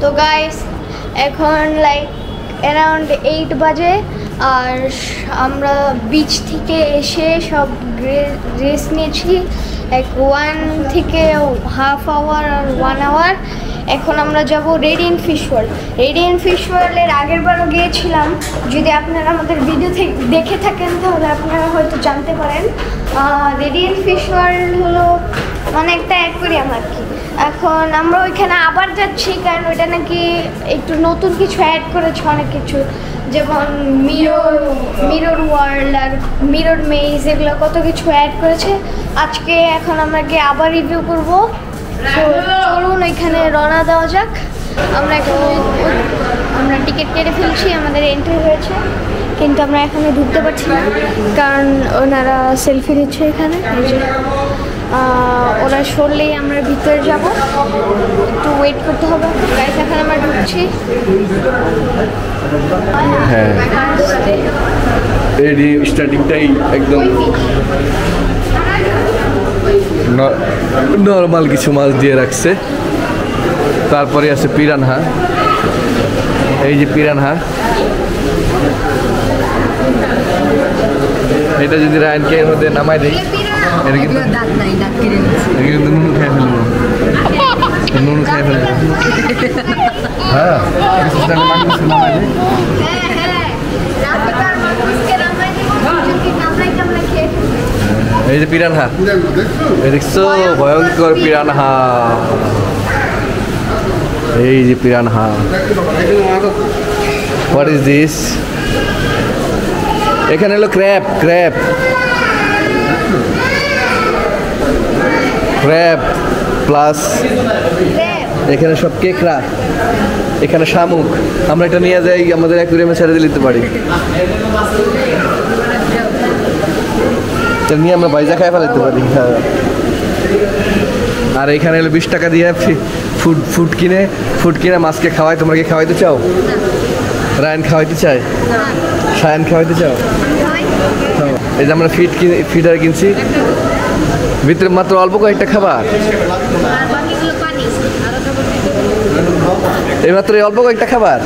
তো গাইস এখন like around 8 বাজে আর আমরা বিচ থেকে এসে সব রেস্ট নিয়েছি লাইক 1 থেকে হাফ আওয়ার আর 1 আওয়ার। এখন আমরা যাব radiant fish world. Radiant fish ওয়ার্ল্ডের আগের বারও গিয়েছিলাম, যদি আপনারা আমাদের ভিডিও থেকে দেখে থাকেন তাহলে আপনারা হয়তো জানতে পারেন। রেডিয়েন্ট ফিশ ওয়ার্ল্ড হলো মানে একটা অ্যাকোয়ারিয়াম আর কি। এখন আমরা ওইখানে আবার যাচ্ছি কারণ ওইটা নাকি একটু নতুন কিছু অ্যাড করেছে, অনেক কিছু, যেমন মিরর ওয়ার্ল্ড আর মিরর মেজ, এগুলো কত কিছু অ্যাড করেছে। আজকে এখন আমরা গিয়ে আবার রিভিউ করবো। তো চলুন ওইখানে রওনা দেওয়া যাক। আমরা টিকিট কেটে ফেলছি, আমাদের এন্ট্রি হয়েছে, কিন্তু আমরা এখানে ঢুকতে পারছি না কারণ ওনারা সেলফি নিচ্ছে এখানে। ওরা সরলেই আমরা ভিতরে যাব, একটু ওয়েট করতে হবে। গাইস এখন আমরা ঢুকছি। হ্যাঁ, এই স্টার্টিংটাই একদম নর্মাল কিছু মাছ দিয়ে রাখছে। তারপরে আছে পিরানহা, এই যে পিরানহা, এটা যদি রায়নকে এর মধ্যে নামাই দেয় এটা কিন্তু নুন খেয়ে ফেলবো, নুন খেয়ে ফেলবো। হ্যাঁ, নামাই দেয়। এই যে পিরানহা, দেখছো ভয়ঙ্কর পিরানহা, এই যে পিরানহা। What is this? এখানে হলো ক্র্যাব, ক্র্যাব ক্র্যাব প্লাস এখানে সব কেকড়া, এখানে শামুক। আমরা এটা নিয়ে যাই আমাদের অ্যাকুয়ারিয়ামে ছেড়ে দিতে পারি, নিয়ে আমরা বাইজা খাই ফেলাইতে পারি। হ্যাঁ, আর এখানে হলো 20 টাকা দিয়ে ফুড কিনে মাছকে খাওয়াই। তোমরা কি খাওয়াইতে চাও? রায়ন খাওয়াইতে চায়? সায়ান খাওয়াইতে চাও? এই যে আমরা ফিডার কিনছি, ভিতরে মাত্র অল্প কয়েকটা খাবার, এই মাত্র অল্প কয়েকটা খাবার,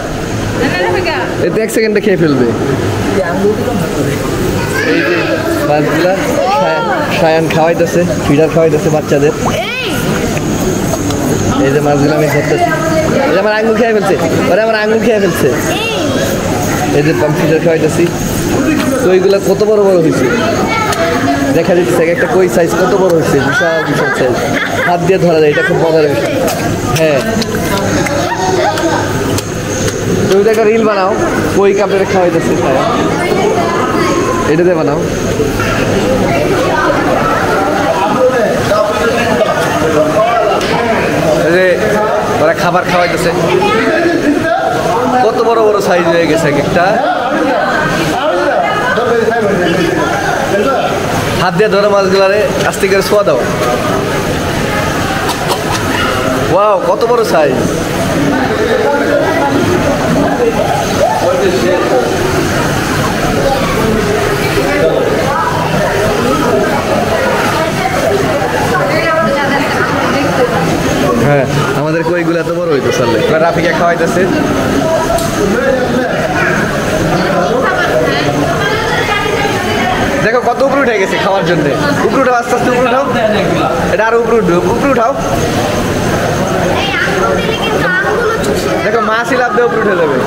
এতে 1 সেকেন্ডে খেয়ে ফেলবে। এই যে মাছগুলা সায়ান খাওয়াইতেছে, ফিডার খাওয়াইতেছে বাচ্চাদের। এই যে মাছগুলো আমি ধরতেছি, এই যে আমার আঙুল খেয়ে ফেলছে, ওরা আমার আঙুল খেয়ে ফেলছে। এই যে ফিডার খাওয়াইতেছি। কইগুলো কত বড় বড় হয়েছে দেখা যাচ্ছে, একটা কই সাইজ কত বড় হয়েছে, বিশাল বিশাল সাইজ, হাত দিয়ে ধরা যায়, এটা খুব মজার বিষয়। হ্যাঁ, তুমি তো একটা রিল বানাও, কই কাপড়ে খাওয়াইতেছে, এটাতে বানাও। ওরা খাবার খাওয়াইতেছে, কত বড় বড় সাইজ হয়ে গেছে একটা। হাত দিয়ে ধরে মাছগুলারে আস্তে করে ছোঁয়া দাও। ওয়াও, কত বড় সাইজ। হ্যাঁ, আমাদের কইগুলো এত বড় হইতো সারলে। রাফিকে খাওয়াইতেছে। দেখো কত উপরে উঠে গেছে খাওয়ার জন্য। উপরে উঠাও, আস্তে আস্তে উপরে উঠাও, এটা আরো উপরে উঠাও। দেখো মাছই লাভ দিয়ে উপরে উঠে যাবে।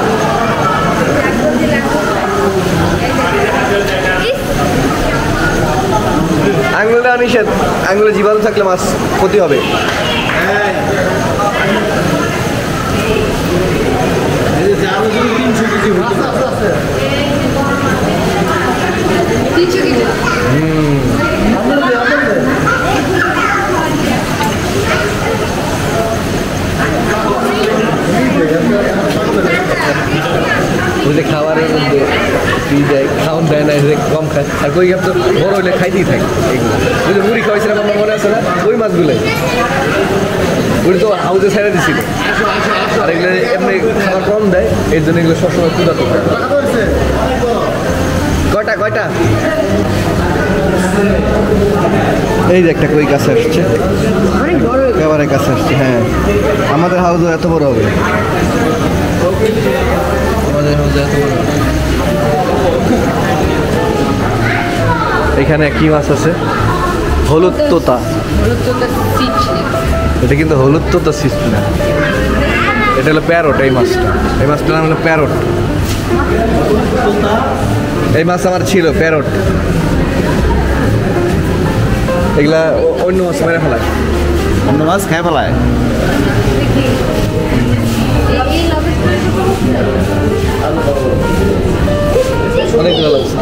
আঙুল দেওয়া নিষেধ, আঙুলে জীবাণু থাকলে মাছ ক্ষতি হবে। খাবারের মধ্যে খাওয়ান দেয় না, কম খায়। আর কই তো বড় হইলে খাইতেই থাকে এগুলো। ওই যে মুড়ি খাওয়াইছিলাম আমার মনে আছে না, ওই মাছগুলোই ওই তো হাউজে ছেড়ে দিছিল। আর এগুলো এমনি খাবার কম দেয়, এর জন্য এগুলো সবসময় ক্ষুধার্ত থাকে। কয়টা এই যে একটা কই কাছে আসছে, অনেক বড়। একেবারে কাছে আসছে। হ্যাঁ, আমাদের হাউসও এত বড় হবে। আমাদের হাউসও এত বড় হবে। এখানে কি মাছ আছে? হলুদ তোতা। হলুদ তোতা সিচ। এটা কিন্তু হলুদ তোতা সিস্ট না, এটা হলো প্যারট। এই মাছটার নাম হলো প্যারট। এই মাছ আমার ছিল প্যারট। এগুলা অন্য মাছ মেরে ফেলায়, অন্য মাছ খাই ফেলায়। অনেকগুলো লাগছে।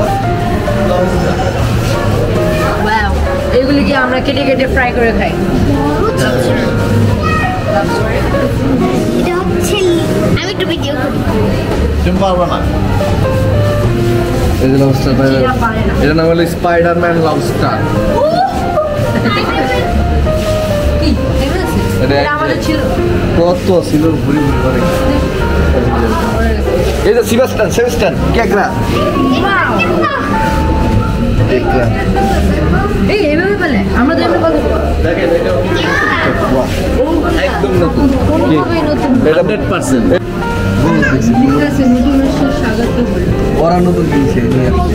ওয়াও, এগুলিকে আমরা কেটে কেটে ফ্রাই করে খাই। এটা হচ্ছে, আমি একটু ভিডিও করি। তুমি পারবো না। এই যে লবস্টার, চিরা পারে না। এটার নাম হলো স্পাইডারম্যান লবস্টার। কি দেখে আছে? এটা এটা আমাদের ছিল। কত ছিল, ভুরি ভুরি করে। এই যে সেবাস্টান কেকরা। ওয়াও, কেকরা এই এভাবে বলে আমরা তো এভাবে কথা বলি। একদম নতুন। কি? কোনোভাবেই নতুন। এটা 100%। ঠিক আছে, নতুন আসছে স্বাগত বলে। ওরা নতুন কিনছে নিয়ে আসছে।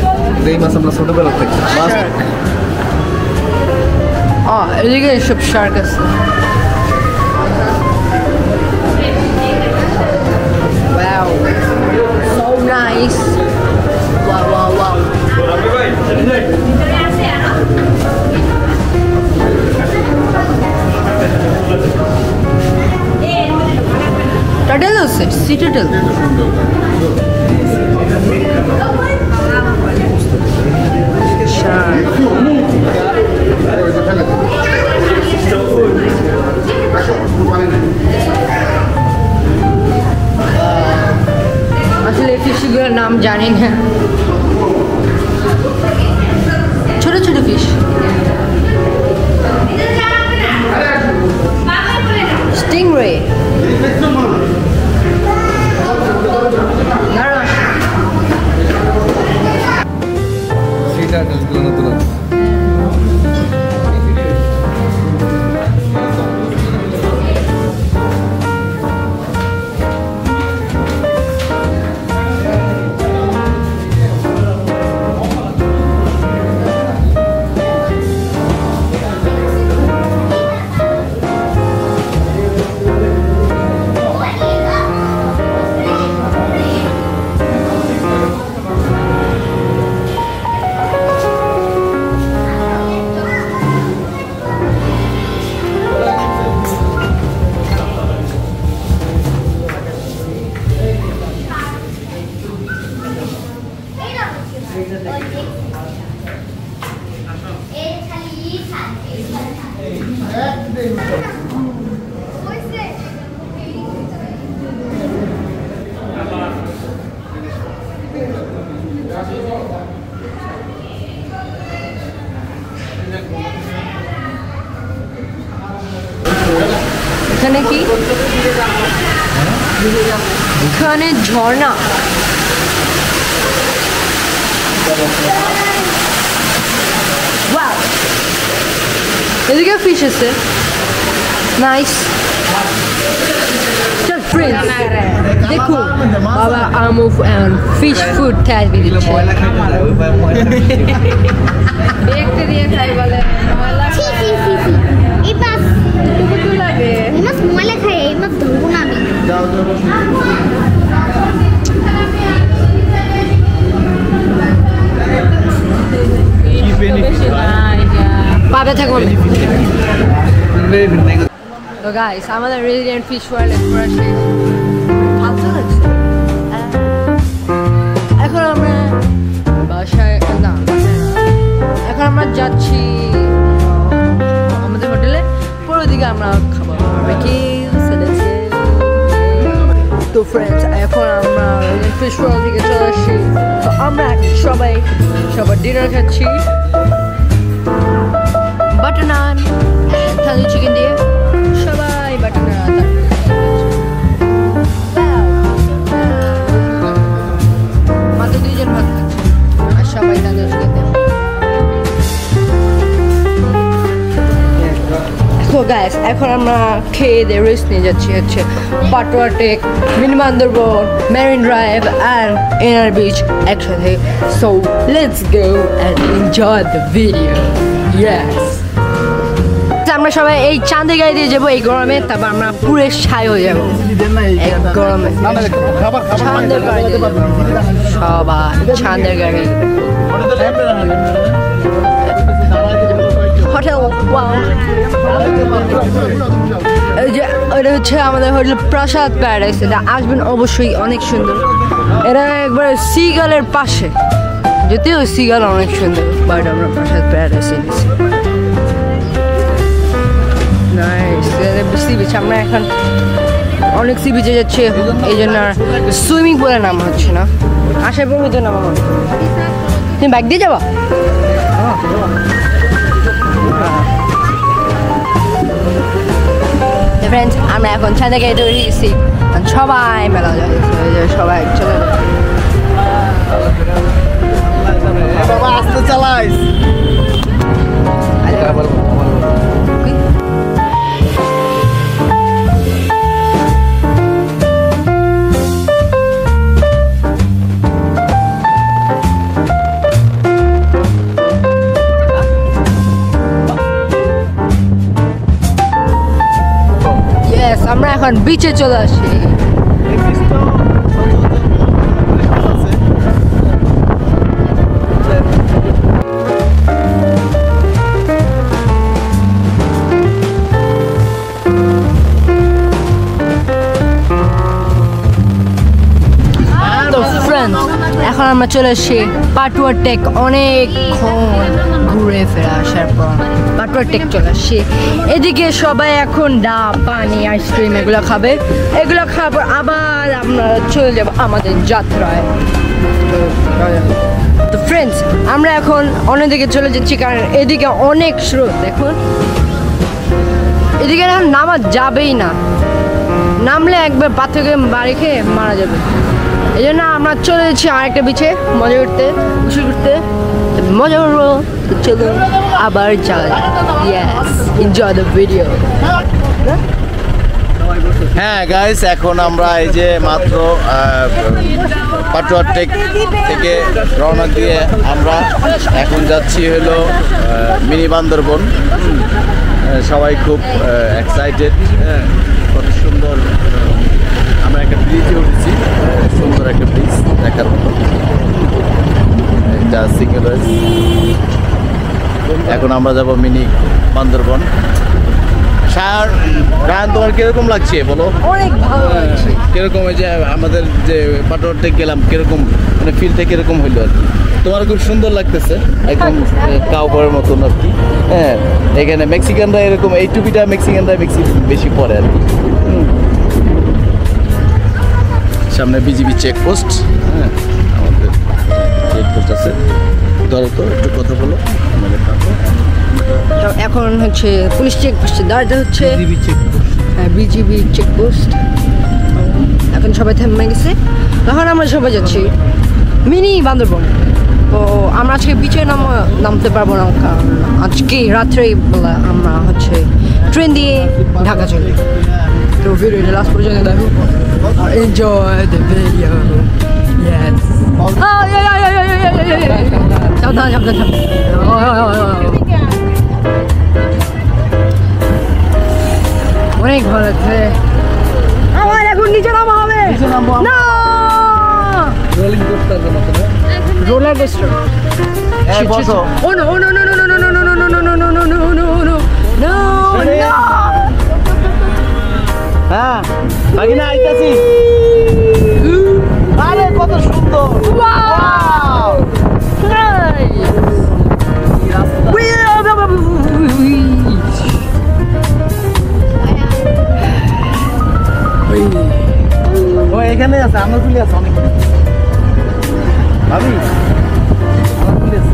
এই মাছ আমরা ছোটবেলা থেকে মাছ এদিকে সব শার্ক আছে। Wow, so nice. Wow. Turtle আছে, sea turtle. Shark. আসলে ফিশগুলোর নাম জানি না। ছোট ছোট ফিশ। স্টিংরে। সেটা নতুন আছে। এখানে কি? এখানে ঝর্ণা। Wow! এদিকে ফিশ আছে। নাইস। ফ্রেন্ডস দেখুন, বাবা আমু ফিশ ফুড খাইয়ে দিচ্ছে। দেখতে দিয়ে খাই বলে ছি, ছি, ছি, ছি। এই মাছ টুকু লাগে। এই মাছ ময়লা খায়, এই মাছ ধরবো না আমি। পাবে থাকবো। তো গাইস, আমাদের রেজিডেন্ট ফিশ ওয়ার্ল্ড এক্সপ্লোর শেষ। ভালো লাগছে। এখন আমরা বাসায় না, এখন আমরা যাচ্ছি আমাদের হোটেলে। পরের দিকে আমরা খাবার তো ফ্রেন্ডস, এখন আমরা ফিশ ওয়ার্ল্ড থেকে চলে আসছি। তো আমরা সবার ডিনার খাচ্ছি, বাটার নান থালি চিকেন দিয়ে। সবাই বাটার নান মাত্র 2 জন ভাত খাচ্ছে আর সবাই তাদের চিকেন দিয়ে। এখন আমরা খেয়ে দিয়ে রেস্ট নিয়ে যাচ্ছি হচ্ছে Patuartek, mini Bandarban, marine drive and Inani beach একসাথে। So let's go and enjoy the video. Yes, আমরা সবাই এই চাঁদে গাড়ি দিয়ে যাবো এই গরমে, তারপর আমরা পুরো ছাই হয়ে যাবো এই গরমে। চাঁদের গাড়ি দিয়ে যাবো সবাই, চাঁদের গাড়ি। হোটেল এই যে এটা হচ্ছে আমাদের হোটেল প্রাসাদ প্যারাডাইস। এটা আসবেন অবশ্যই, অনেক সুন্দর। এটা একবার সিগালের পাশে, যদিও সিগাল অনেক সুন্দর, বাট আমরা প্রাসাদ প্যারাডাইসে গেছি। সি বিচ, আমরা এখন অনেক সি বিচে যাচ্ছি, এই জন্য সুইমিং পুলে নামা হচ্ছে না, আশা পড়বে তো নামা হবে। তুমি বাইক দিয়ে যাবা? ফ্রেন্ডস, আমরা এখন ছাদে গাড়ি তৈরি গেছি, সবাই মেলা যাচ্ছে, সবাই চলে বাবা আস্তে চালাইস। আমরা এখন বিচে চলে আসি। এখন আমরা চলে এসেছি পাটুয়া টেক। অনেকক্ষণ ঘুরে ফিরে আসার পর পাটুয়া টেক চলে আসছি। এদিকে সবাই এখন ডাব, পানি, আইসক্রিম এগুলো খাবে। এগুলো খাওয়ার পর আবার আমরা চলে যাব আমাদের যাত্রায়। তো ফ্রেন্ডস, আমরা এখন অন্যদিকে চলে যাচ্ছি, কারণ এদিকে অনেক স্রোত। দেখুন এদিকে এখন নামা যাবেই না, নামলে একবার পাথরে বাড়ি খেয়ে মারা যাবে। এই জন্য আমরা চলে যাচ্ছি আরেকটা বিচে মজা করতে, খুশি করতে, মজা করবো। চলুন আবার যাই। Yes, enjoy the video. হ্যাঁ গাইস, এখন আমরা এই যে মাত্র পাটুয়া টেক থেকে রওনা দিয়ে আমরা এখন যাচ্ছি হলো মিনি বান্দরবন। সবাই খুব এক্সাইটেড। কত সুন্দর, আমরা একটা ব্রিজে উঠেছি, সুন্দর একটা ব্রিজ দেখার মতো। এটা সিঙ্গেল। এখন আমরা যাব মিনি বান্দরবন। রায়ন, তোমার কিরকম লাগছে বলো? অনেক ভালো লাগছে। কিরকম ওই যে আমাদের যে পাটুয়া টেক গেলাম, কিরকম মানে ফিলটা কিরকম হইলো আর কি? তোমার খুব সুন্দর লাগতেছে, একদম কাউবয়ের মতন আর কি। হ্যাঁ, এখানে মেক্সিকানরা এরকম এই টুপিটা মেক্সিকানরা বেশি পরে আর কি। সামনে বিজিবি চেকপোস্ট। হ্যাঁ, আমাদের চেকপোস্ট আছে। ধরো তো একটু কথা বলো। এখন হচ্ছে পুলিশ চেকপোস্টে দাঁড়াতে হচ্ছে। হ্যাঁ, বিজিবি চেকপোস্ট। এখন সবাই থেমে গেছে। তখন আমরা সবাই যাচ্ছি মিনি বান্দরবন। তো আমরা আজকে বিচে নামতে পারবো না, কারণ আজকে রাত্রেই বেলা আমরা হচ্ছে ট্রেন দিয়ে ঢাকা চলে। তো ভিডিওটা লাস্ট পর্যন্ত দেখো। Enjoy the video. ইয়েস। সাবধান সাবধান সাবধান। অনেক ভালো লাগছে। আমার এখন নিচে নামা হবে না। Roller coaster. বসো। Oh no no no no no no no no no no no no no no no no no. হ্যাঁ, ভাগিনা আইতাছি। আরে কত সুন্দর। ওয়াও! ও এখানে আছে, আমার গুলি আছে অনেক। ভাবি, আমার গুলি আছে।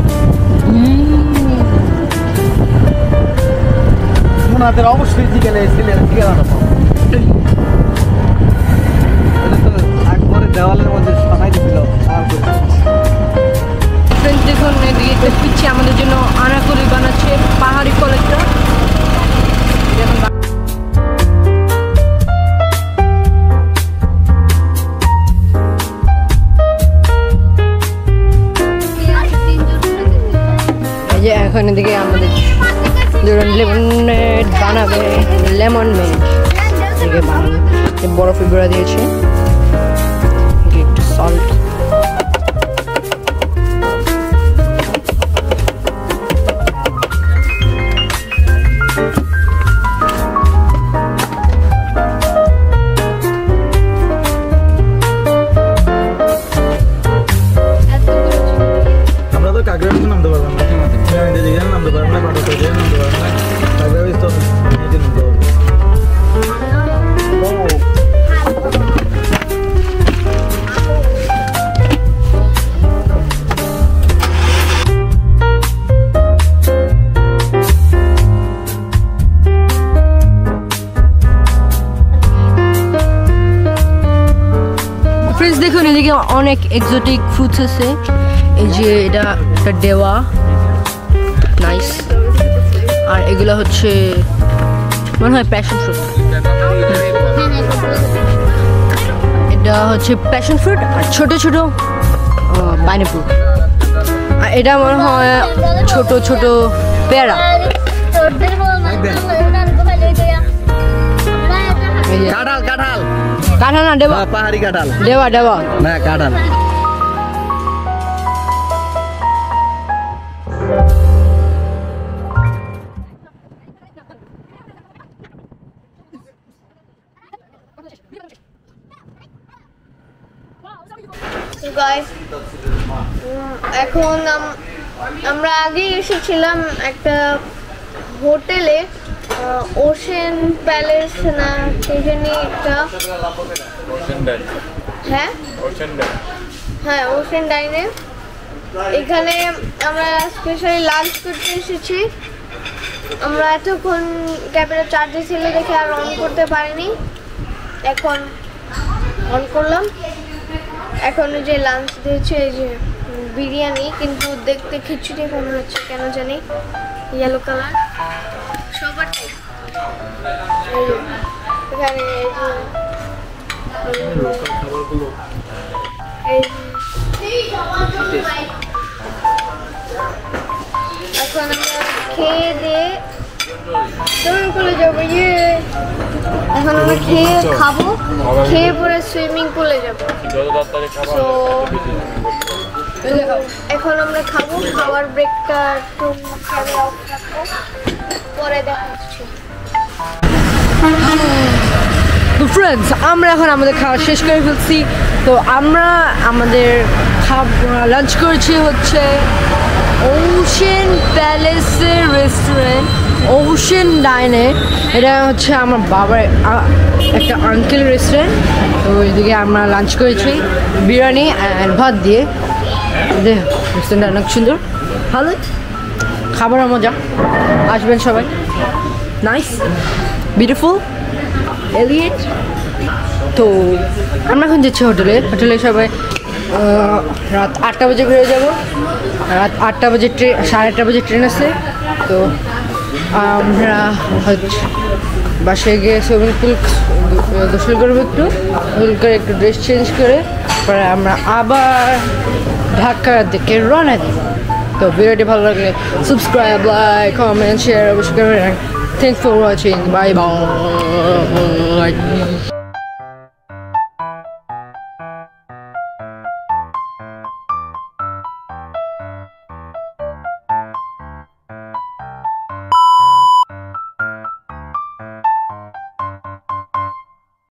ওনাদের অবশ্যই জিগেলে ঠিকানা আকবরের দেওয়ালের মধ্যে সবাই দিছিল। দেখুন এদিকে একটা পিচ্ছে আমাদের জন্য আনাকুলি বানাচ্ছে পাহাড়ি কলেজটা। লেমন মিন্ট থেকে বানানো, বরফের গুঁড়া দিয়েছে, একটু সল্ট, দেখুন এদিকে অনেক এক্সোটিক ফ্রুটস আছে। এই যে এটা একটা দেওয়া নাইস, আর এগুলো হচ্ছে মনে হয় প্যাশন ফ্রুট, এটা হচ্ছে প্যাশন ফ্রুট, আর ছোট ছোট পাইনাপল, আর এটা মনে হয় ছোট ছোট পেয়ারা। কাঁঠাল কাঁঠাল কাঁঠাল না দেওয়া, পাহাড়ি কাঁঠাল, দেওয়া দেওয়া না কাঁঠাল। এখন আমরা আগে এসেছিলাম একটা হোটেলে, ওশেন প্যালেস না সেই জন্য একটা, হ্যাঁ হ্যাঁ ওশেন ডাইনে। এখানে আমরা স্পেশালি লাঞ্চ করতে এসেছি। আমরা এতক্ষণ ক্যামেরা চার্জে ছিল দেখে আর অন করতে পারিনি, এখন অন করলাম। এখন যে লাঞ্চ দিয়েছে এই যে বিরিয়ানি, কিন্তু দেখতে খিচুড়ি মনে হচ্ছে কেন জানি, ইয়েলো কালার সবার। এখানে এখন আমরা খেয়ে দিয়ে সুইমিং পুলে যাবো। এখন আমরা খেয়ে খাবো, খেয়ে পরে সুইমিং পুলে যাবো। তো এখন আমরা খাবো, খাওয়ার ব্রেকটা একটু ক্যামেরা অফ রাখবো, পরে দেখা হচ্ছে। তো ফ্রেন্ডস, আমরা এখন আমাদের খাওয়া শেষ করে ফেলছি। তো আমরা আমাদের লাঞ্চ করেছি হচ্ছে ওশেন প্যালেসের রেস্টুরেন্ট, ওশেন ডাইনে। এটা হচ্ছে আমার বাবার একটা আঙ্কেল রেস্টুরেন্ট। তো ওইদিকে আমরা লাঞ্চ করেছি বিরিয়ানি অ্যান্ড ভাত দিয়ে। রেস্টুরেন্টটা অনেক সুন্দর, ভালো খাবারের মজা, আসবেন সবাই। Nice, beautiful, Elliott. তো আমরা এখন যাচ্ছি হোটেলে। হোটেলে সবাই রাত 8টা বাজে বেরিয়ে যাবো। রাত 8টা বাজে ট্রেন, 8:30 বাজে ট্রেন আছে। তো আমরা হচ্ছে বাসায় গিয়ে সুইমিং পুল গোসল করবো, একটু গোসল করে একটু ড্রেস চেঞ্জ করে পরে আমরা আবার ঢাকার দিকে রওনা দিই। তো ভিডিওটি ভালো লাগলে সাবস্ক্রাইব, লাইক, কমেন্ট, শেয়ার অবশ্যই করবেন। Thanks for watching, bye bye.